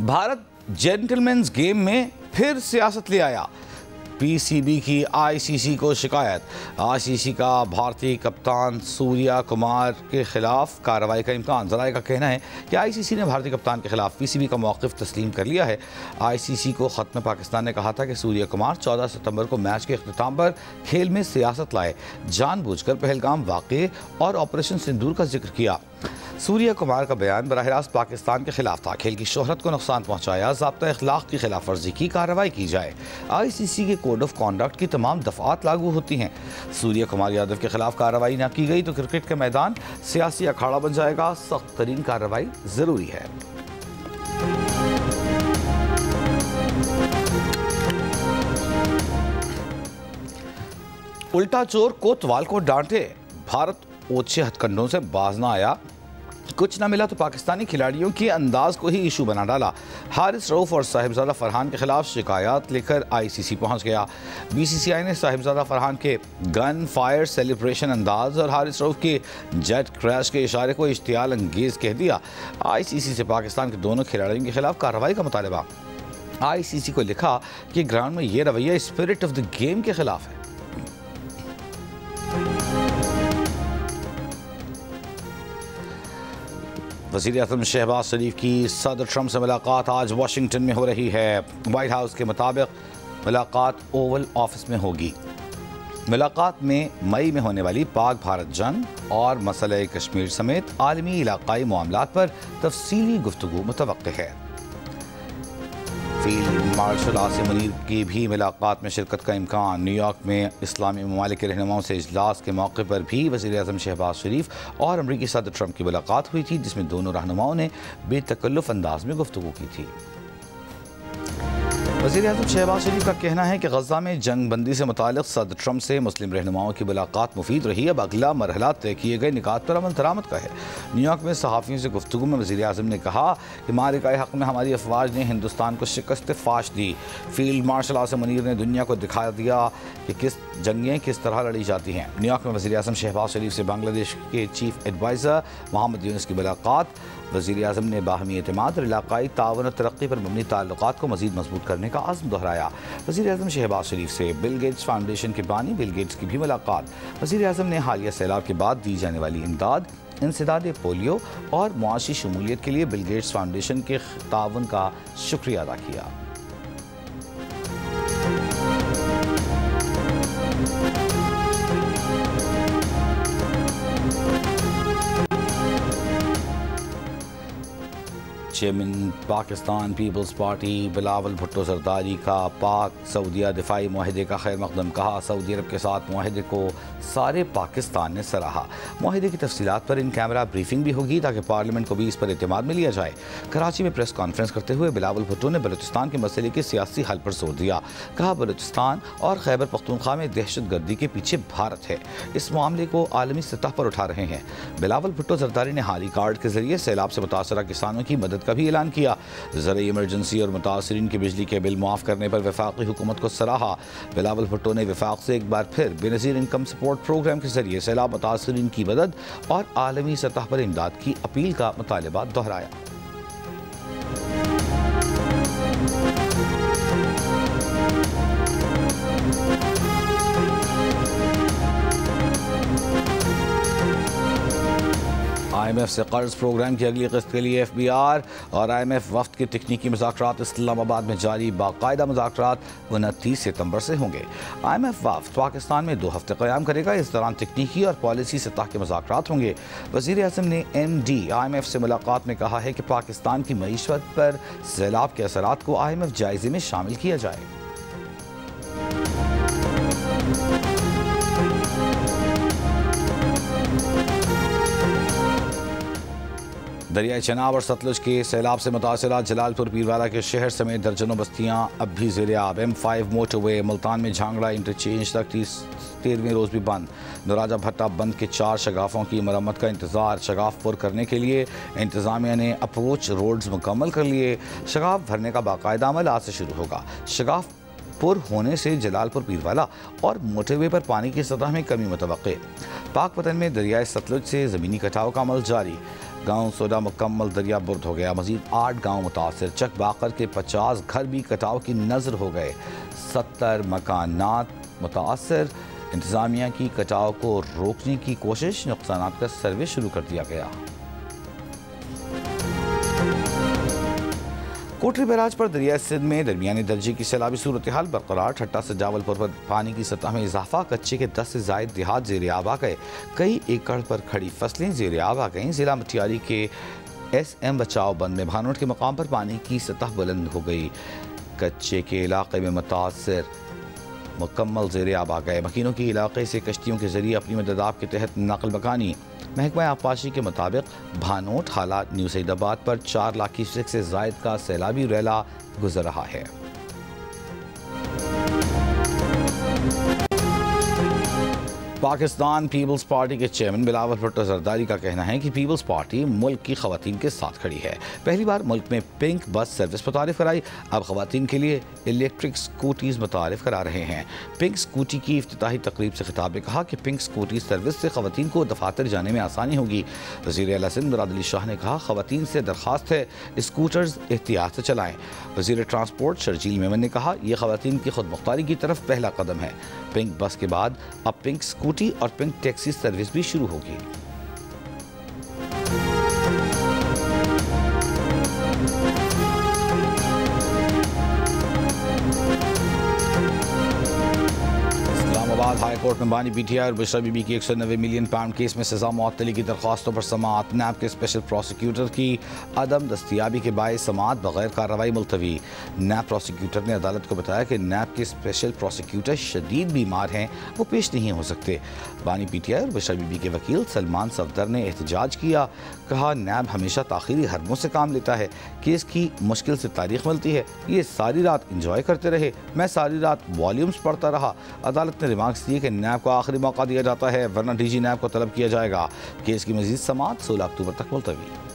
Bharat gentleman's game में फिर सियासत ले आया। पीसीबी की आईसीसी को शिकायत। आईसीसी का भारतीय कप्तान सूर्या कुमार के खिलाफ कार्रवाई का इम्कान। जराये का कहना है कि आईसीसी ने भारतीय कप्तान के खिलाफ पीसीबी का मौक़िफ़ तस्लीम कर लिया है। आईसीसी को ख़त में पाकिस्तान ने कहा था कि सूर्या कुमार 14 सितंबर को मैच के अख्तिताम पर खेल में सियासत लाए, जानबूझकर पहलगाम वाक़े और ऑपरेशन सिंदूर का जिक्र किया। सूर्या कुमार का बयान बराह रास्त पाकिस्तान के खिलाफ था। खेल की शोहरत को नुकसान पहुंचाया, ज़ाब्ता अखलाक की खिलाफ वर्जी की, कार्रवाई की जाए। आईसीसी के कोड ऑफ कॉन्डक्ट की तमाम दफ़ात लागू होती हैं। सूर्या कुमार यादव के खिलाफ कार्रवाई न की गई तो क्रिकेट का मैदान सियासी अखाड़ा बन जाएगा। सख्त तरीन कार्रवाई ज़रूरी है। उल्टा चोर कोतवाल को डांटे। भारत ओछे हथकंडों से बाज ना आया। कुछ ना मिला तो पाकिस्तानी खिलाड़ियों के अंदाज को ही इशू बना डाला। हारिस रऊफ और साहिबजादा फरहान के खिलाफ शिकायत लेकर आईसीसी पहुंच गया। बीसीसीआई ने साहिबजादा फरहान के गन फायर सेलिब्रेशन अंदाज और हारिस रऊफ के जेट क्रैश के इशारे को इश्तियाल अंगेज कह दिया। आईसीसी से पाकिस्तान के दोनों खिलाड़ियों के खिलाफ कार्रवाई का मुतालबा। आईसीसी को लिखा कि ग्राउंड में यह रवैया स्पिरिट ऑफ द गेम के खिलाफ है। वज़ीर-ए-आज़म शहबाज शरीफ की सदर ट्रंप से मुलाकात आज वाशिंगटन में हो रही है। वाइट हाउस के मुताबिक मुलाकात ओवल ऑफिस में होगी। मुलाकात में मई में होने वाली पाक भारत जंग और मसले कश्मीर समेत आलमी इलाकाई मामलात पर तफसीली गुफ्तगू मुतवक्किह है। फील्ड मार्शल आसिम मुनीर की भी मुलाकात में शिरकत का इम्कान। न्यूयॉर्क में इस्लामी ममालिक के रहनुमाओं से इजलास के मौके पर भी वज़ीर-ए-आज़म शहबाज शरीफ और अमरीकी सदर ट्रंप की मुलाकात हुई थी, जिसमें दोनों रहनुमाओं ने बेतकल्लुफ़ अंदाज में गुफ्तगू की थी। वज़ीर-ए-आज़म शहबाज शरीफ का कहना है कि गज़ा में जंग बंदी से मुताल्लिक़ सदर ट्रंप से मुस्लिम रहनुमाओं की मुलाकात मुफीद रही। अब अगला मरहला तय किए गए निकात पर अमल दरामद का है। न्यूयॉर्क में सहाफ़ियों से गुफ्तगू में वज़ीर-ए-आज़म ने कहा कि मारिका हक़ में हमारी अफवाज ने हिंदुस्तान को शिकस्त फाश दी। फील्ड मार्शल आसिम मुनीर ने दुनिया को दिखा दिया कि किस जंगें किस तरह लड़ी जाती हैं। न्यूयॉर्क में वज़ीर-ए-आज़म शहबाज शरीफ से बांग्लादेश के चीफ एडवाइज़र मोहम्मद यूनुस की मुलाकात। वज़ीर-ए-आज़म ने बाहमी एतमाद और इलाकाई ताउन और तरक्की पर मबनी ताल्लुकात को मज़ीद मजबूत करने का आज़म दोहराया। वज़ीर-ए-आज़म शहबाज शरीफ से बिल गेट्स फाउंडेशन के बानी बिल गेट्स की भी मुलाकात। वज़ीर-ए-आज़म ने हालिया सैलाब के बाद दी जाने वाली इमदाद, इंसदाद पोलियो और मुआशी शमूलियत के लिए बिल गेट्स फाउंडेशन के ताउन का शुक्रिया अदा किया। Chairman Pakistan Peoples Party Bilawal Bhutto Zardari का पाक सऊदीया दिफाई मुआहदे का खैर मकदम। कहा, सऊदी अरब के साथ मुआहदे को सारे पाकिस्तान ने सराहा। मुआहदे की तफसीलात पर इन कैमरा ब्रीफिंग भी होगी ताकि पार्लियामेंट को भी इस पर एतमाद में लिया जाए। कराची में प्रेस कॉन्फ्रेंस करते हुए बिलावल भुट्टो ने बलूचिस्तान के मसले के सियासी हल पर जोर दिया। कहा, बलूचिस्तान और खैबर पख्तूनख्वा में दहशत गर्दी के पीछे भारत है। इस मामले को आलमी सतह पर उठा रहे हैं। बिलावल भुट्टो जरदारी ने हाली कार्ड के जरिए सैलाब से मुतासरा किसानों की मदद का भी ऐलान किया। ज़राई इमरजेंसी और मुतासरीन के बिजली के बिल माफ़ करने पर वफाकी हुकूमत को सराहा। बिलावल भुट्टो ने वफाक से एक बार फिर बेनज़ीर इनकम सपोर्ट प्रोग्राम के जरिए सैलाब मुतासरीन की मदद और आलमी सतह पर इमदाद की अपील का मुतालबा दोहराया। IMF से कर्ज प्रोग्राम की अगली किस्त के लिए FBR और IMF वफ्द के तकनीकी मुज़ाकरात इस्लामाबाद में जारी। बाकायदा मुज़ाकरात 29 सितंबर से होंगे। IMF वफ्द पाकिस्तान में 2 हफ्ते क़याम करेगा। इस दौरान तकनीकी और पॉलिसी सतह के मुज़ाकरात होंगे। वज़ीर-ए-आज़म ने MD IMF से मुलाकात में कहा है कि पाकिस्तान की मईशत पर सैलाब के असरात को IMF जायज़े में शामिल किया जाए। दरियाई चनाब और सतलुज के सैलाब से मुतासरा जलालपुर पीरवाला के शहर समेत दर्जनों बस्तियां अब भी ज़ेर-ए-आब। M5 मोटरवे मुल्तान में झांगड़ा इंटरचेंज तक 13वें रोज़ भी बंद। नराजा भट्टा बंद के 4 शगाफों की मरम्मत का इंतज़ार। शगाफ पुर करने के लिए इंतज़ामिया ने अप्रोच रोड्स मुकम्मल कर लिए। शगाफ भरने का बाकायदा अमल आज से शुरू होगा। शगाफ पुर होने से जलालपुर पीरवाला और मोटरवे पर पानी की सतह में कमी मुतवक्के। पाक पतन में दरियाए सतलुज से ज़मीनी कटाव का अमल जारी। गांव सोडा मुकम्मल दरिया बुर्द हो गया। मजीद 8 गांव मुतासर। चक बाकर के 50 घर भी कटाव की नज़र हो गए। 70 मकानात मुतासर। इंतज़ामिया की कटाव को रोकने की कोशिश। नुकसानात का सर्वे शुरू कर दिया गया। कोटरी बैराज पर दरिया सिंध में दरमियानी दर्जे की सैलाबी सूरत हाल बरकरार। ठट्टा से जावलपुर पर पानी की सतह में इजाफा। कच्चे के 10 से ज़ायद देहात ज़ेर आब आ गए। कई एकड़ पर खड़ी फसलें ज़ेर आब आ गईं। जिला मटियारी के SM बचाव बंद में भानोट के मकाम पर पानी की सतह बुलंद हो गई। कच्चे के इलाके में मुतासर मुकम्मल ज़ेर आब आ गए। मकीनों के इलाके से कश्तियों के जरिए अपनी मददाब के तहत नकल मकानी। महकमा आबपाशी के मुताबिक भानोट हालात न्यू सईदाबाद पर 4 लाख क्यूसेक से जायद का सैलाबी रैला गुजर रहा है। पाकिस्तान पीपल्स पार्टी के चेयरमैन बिलावल भुट्टो जरदारी का कहना है कि पीपल्स पार्टी मुल्क की खवातीन के साथ खड़ी है। पहली बार मुल्क में पिंक बस सर्विस मुतारिफ कराई। अब खवातीन के लिए इलेक्ट्रिक स्कूटीज मुतारिफ करा रहे हैं। पिंक स्कूटी की इफ्तिताही तकरीब से खिताब में कहा कि पिंक स्कूटी सर्विस से खवातीन को दफातर जाने में आसानी होगी। वज़ीर आला सिंध मुराद अली शाह ने कहा, खवातीन से दरख्वास्त है स्कूटर्स एहतियात से चलाएं। वज़ीर ट्रांसपोर्ट शर्जील मेमन ने कहा, यह खवातीन की खुद मुख्तारी की तरफ पहला कदम है। पिंक बस के बाद अब पिंक स्कूटी और पिंक टैक्सी सर्विस भी शुरू होगी। इस्लामाबाद हाई कोर्ट में बानी PTI और बुशरा बीबी की 190 मिलियन पाउंड केस में सजा मुअत्तली की दरख्वास्तों पर समाअत। नैब के स्पेशल प्रोसिक्यूटर की अदम दस्तियाबी के बायस समाअत बगैर कार्रवाई मुलतवी। नैब प्रोसिक्यूटर ने अदालत को बताया कि नैब के स्पेशल प्रोसिक्यूटर शदीद बीमार हैं, वो पेश नहीं हो सकते। बानी PTI और बुशरा बीबी के वकील सलमान सफदर ने एहतजाज किया। कहा, नैब हमेशा ताखीरी हरबों से काम लेता है। केस की मुश्किल से तारीख मिलती है। ये सारी रात इंजॉय करते रहे, मैं सारी रात वॉल्यूम्स पढ़ता रहा। अदालत ने रिमार्क्स दिए कि नैब को आखिरी मौका दिया जाता है, वरना DG नैब को तलब किया जाएगा। केस की मजीद समाअत 16 अक्टूबर तक मुलतवी।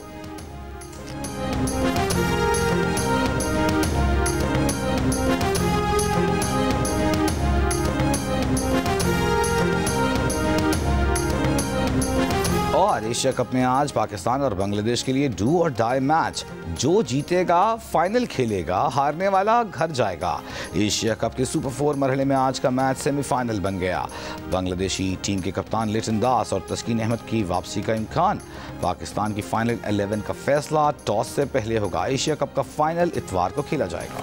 और एशिया कप में आज पाकिस्तान और बांग्लादेश के लिए डू और डाई मैच। जो जीतेगा फाइनल खेलेगा, हारने वाला घर जाएगा। एशिया कप के सुपर 4 मरहले में आज का मैच सेमीफाइनल बन गया। बांग्लादेशी टीम के कप्तान लिटन दास और तस्कीन अहमद की वापसी का इम्कान। पाकिस्तान की फाइनल 11 का फैसला टॉस से पहले होगा। एशिया कप का फाइनल इतवार को खेला जाएगा।